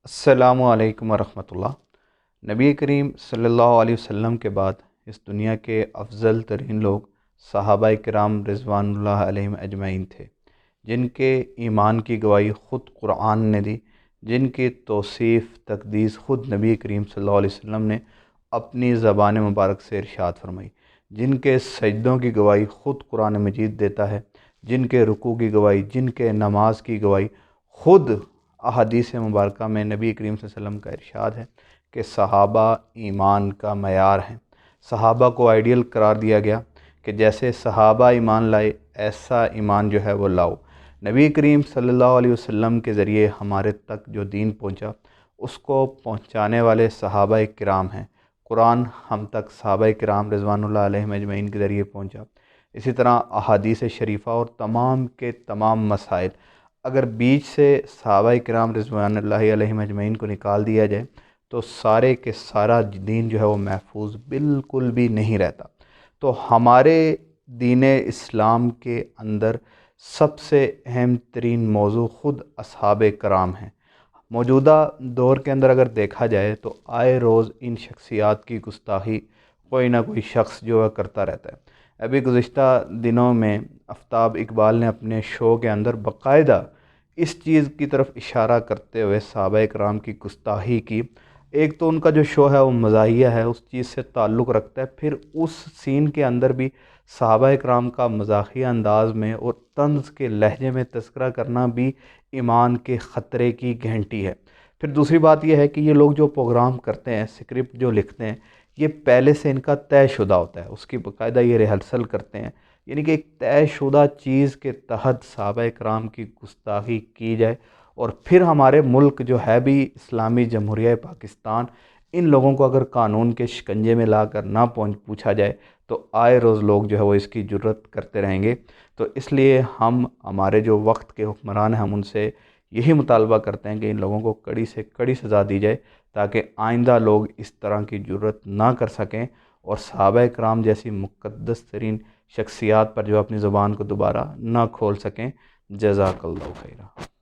السلام علیکم ورحمۃ اللہ۔ نبی کریم صلی اللہ علیہ وسلم کے بعد اس دنیا کے افضل ترین لوگ صحابہ کرام رضوان اللہ علیہم اجمعین تھے، جن کے ایمان کی گواہی خود قرآن نے دی، جن کی توصیف تقدیس خود نبی کریم صلی اللہ علیہ وسلم نے اپنی زبان مبارک سے ارشاد فرمائی، جن کے سجدوں کی گواہی خود قرآن مجید دیتا ہے، جن کے رکوع کی گواہی، جن کے نماز کی گواہی خود احادیث مبارکہ میں نبی کریم صلی اللہ علیہ وسلم کا ارشاد ہے کہ صحابہ ایمان کا معیار ہیں۔ صحابہ کو آئیڈیل قرار دیا گیا کہ جیسے صحابہ ایمان لائے ایسا ایمان جو ہے وہ لاؤ۔ نبی کریم صلی اللہ علیہ وسلم کے ذریعے ہمارے تک جو دین پہنچا اس کو پہنچانے والے صحابہ کرام ہیں۔ قرآن ہم تک صحابہ کرام رضوان اللہ علیہم اجمعین کے ذریعے پہنچا۔ اسی طرح احادیث شریفہ اور تمام کے تمام مسائل اگر بیچ سے صحابہ کرام رضوان اللہ علیہم اجمعین کو نکال دیا جائے تو سارے کے سارا دین جو ہے وہ محفوظ بالکل بھی نہیں رہتا۔ تو ہمارے دین اسلام کے اندر سب سے اہم ترین موضوع خود اصحاب کرام ہیں۔ موجودہ دور کے اندر اگر دیکھا جائے تو آئے روز ان شخصیات کی گستاخی کوئی نہ کوئی شخص جو ہے کرتا رہتا ہے۔ ابھی گزشتہ دنوں میں آفتاب اقبال نے اپنے شو کے اندر باقاعدہ اس چیز کی طرف اشارہ کرتے ہوئے صحابہ کرام کی گستاخی کی۔ ایک تو ان کا جو شو ہے وہ مزاحیہ ہے، اس چیز سے تعلق رکھتا ہے، پھر اس سین کے اندر بھی صحابہ کرام کا مزاحیہ انداز میں اور طنز کے لہجے میں تذکرہ کرنا بھی ایمان کے خطرے کی گھنٹی ہے۔ پھر دوسری بات یہ ہے کہ یہ لوگ جو پروگرام کرتے ہیں، اسکرپٹ جو لکھتے ہیں، یہ پہلے سے ان کا طے شدہ ہوتا ہے، اس کی باقاعدہ یہ ریہرسل کرتے ہیں، یعنی کہ ایک طے شدہ چیز کے تحت صحابہ کرام کی گستاخی کی جائے اور پھر ہمارے ملک جو ہے بھی اسلامی جمہوریہ پاکستان، ان لوگوں کو اگر قانون کے شکنجے میں لا کر نہ پوچھا جائے تو آئے روز لوگ جو ہے وہ اس کی جرت کرتے رہیں گے۔ تو اس لیے ہمارے جو وقت کے حکمران ہیں، ہم ان سے یہی مطالبہ کرتے ہیں کہ ان لوگوں کو کڑی سے کڑی سزا دی جائے تاکہ آئندہ لوگ اس طرح کی جرت نہ کر سکیں اور صحابہ کرام جیسی مقدس ترین شخصیات پر جو اپنی زبان کو دوبارہ نہ کھول سکیں۔ جزاک اللہ خیرہ۔